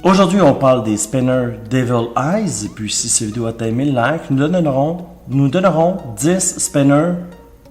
Aujourd'hui, on parle des spinners Devil Eyes. Et puis, si cette vidéo a atteint 1000 likes, nous donnerons 10 spinners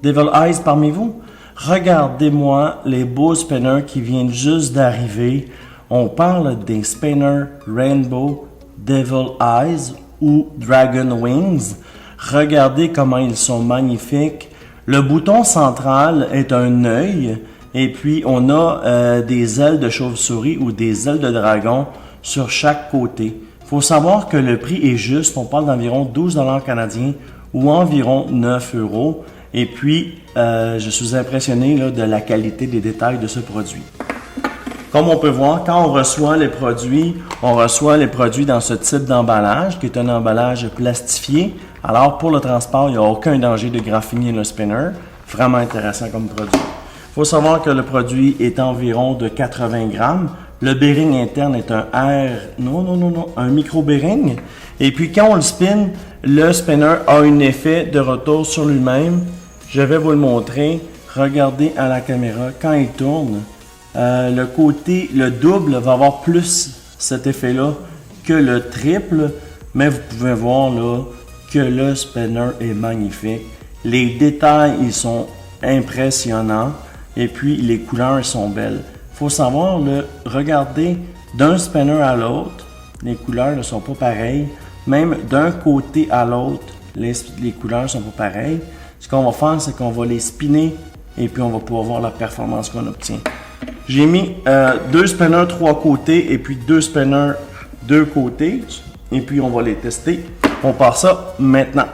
Devil Eyes parmi vous. Regardez-moi les beaux spinners qui viennent juste d'arriver. On parle des spinners Rainbow Devil Eyes ou Dragon Wings. Regardez comment ils sont magnifiques. Le bouton central est un œil et puis on a des ailes de chauve-souris ou des ailes de dragon sur chaque côté. Il faut savoir que le prix est juste. On parle d'environ 12 $ canadiens ou environ 9 €. Et puis, je suis impressionné là, de la qualité des détails de ce produit. Comme on peut voir, quand on reçoit les produits dans ce type d'emballage, qui est un emballage plastifié. Alors, pour le transport, il n'y a aucun danger de graffiner le spinner. Vraiment intéressant comme produit. Il faut savoir que le produit est environ de 80 grammes. Le bearing interne est un micro-bearing. Et puis, quand on le spin, le spinner a un effet de retour sur lui-même. Je vais vous le montrer. Regardez à la caméra, quand il tourne, le double va avoir plus cet effet-là que le triple. Mais vous pouvez voir là que le spinner est magnifique. Les détails, ils sont impressionnants. Et puis, les couleurs sont belles. Il faut savoir, regarder d'un spinner à l'autre, les couleurs ne sont pas pareilles. Même d'un côté à l'autre, les couleurs ne sont pas pareilles. Ce qu'on va faire, c'est qu'on va les spinner et puis on va pouvoir voir la performance qu'on obtient. J'ai mis 2 spinners 3 côtés et puis 2 spinners 2 côtés. Et puis on va les tester. On part ça maintenant.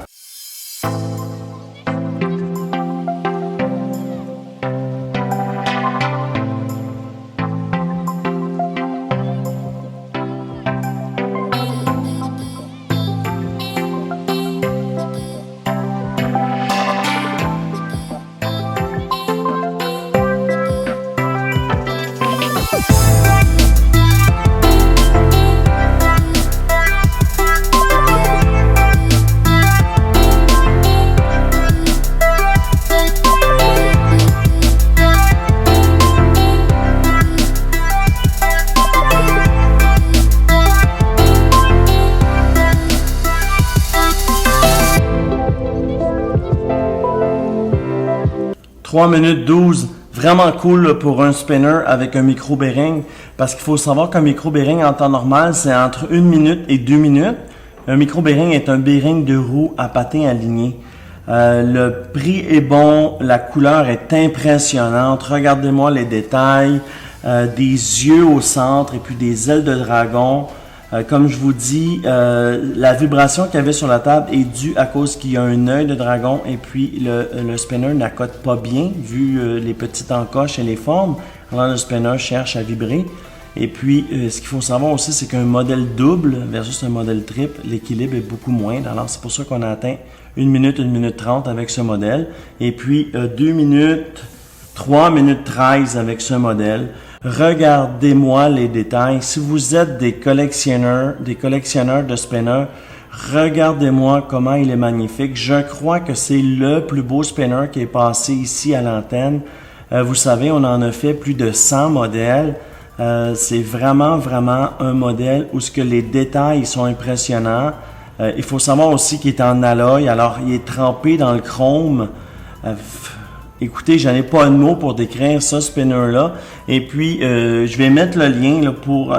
« 3 minutes 12, vraiment cool là, pour un spinner avec un micro-bearing parce qu'il faut savoir qu'un micro-bearing en temps normal, c'est entre 1 minute et 2 minutes. Un micro-bearing est un bearing de roue à patins alignés. Le prix est bon, la couleur est impressionnante. Regardez-moi les détails, des yeux au centre et puis des ailes de dragon. Comme je vous dis, la vibration qu'il y avait sur la table est due à cause qu'il y a un œil de dragon et puis le spinner n'accote pas bien vu les petites encoches et les formes. Alors le spinner cherche à vibrer. Et puis, ce qu'il faut savoir aussi, c'est qu'un modèle double versus un modèle triple, l'équilibre est beaucoup moindre. Alors c'est pour ça qu'on a atteint 1 minute, 1 minute 30 avec ce modèle. Et puis 2 minutes, 3 minutes 13 avec ce modèle. Regardez-moi les détails. Si vous êtes des collectionneurs de spinners, regardez-moi comment il est magnifique. Je crois que c'est le plus beau spinner qui est passé ici à l'antenne. Vous savez, on en a fait plus de 100 modèles. C'est vraiment un modèle où les détails sont impressionnants. Il faut savoir aussi qu'il est en alloy, alors il est trempé dans le chrome. Écoutez, j'en ai pas un mot pour décrire ce spinner-là. Et puis, je vais mettre le lien là, pour,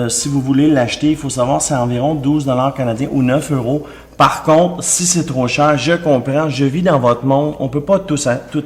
si vous voulez l'acheter, il faut savoir c'est environ 12 $ canadiens ou 9 €. Par contre, si c'est trop cher, je comprends, je vis dans votre monde, on peut pas tout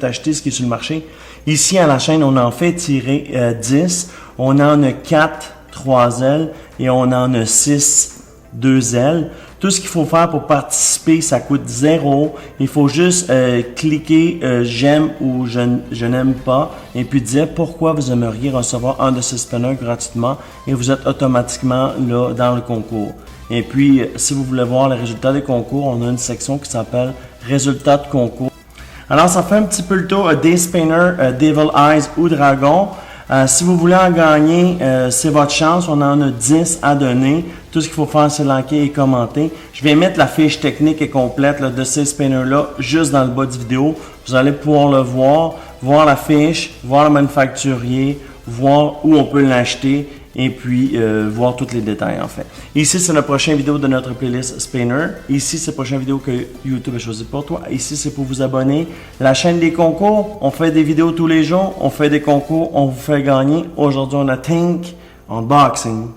acheter ce qui est sur le marché. Ici, à la chaîne, on en fait tirer 10. On en a 4, 3 ailes et on en a 6, 2 ailes. Tout ce qu'il faut faire pour participer, ça coûte 0. Il faut juste cliquer j'aime ou je n'aime pas et puis dire pourquoi vous aimeriez recevoir un de ces spinners gratuitement et vous êtes automatiquement là dans le concours. Et puis, si vous voulez voir les résultats des concours, on a une section qui s'appelle résultats de concours. Alors, ça fait un petit peu le tour des spinners Devil Eyes ou Dragon. Si vous voulez en gagner, c'est votre chance. On en a 10 à donner. Tout ce qu'il faut faire, c'est liker et commenter. Je vais mettre la fiche technique et complète là, de ces spinners-là juste dans le bas de vidéo. Vous allez pouvoir le voir la fiche, voir le manufacturier, voir où on peut l'acheter et puis voir tous les détails en fait. Ici, c'est la prochaine vidéo de notre playlist Spinner. Ici, c'est la prochaine vidéo que YouTube a choisi pour toi. Ici, c'est pour vous abonner. La chaîne des concours, on fait des vidéos tous les jours, on fait des concours, on vous fait gagner. Aujourd'hui, on a Tank Unboxing.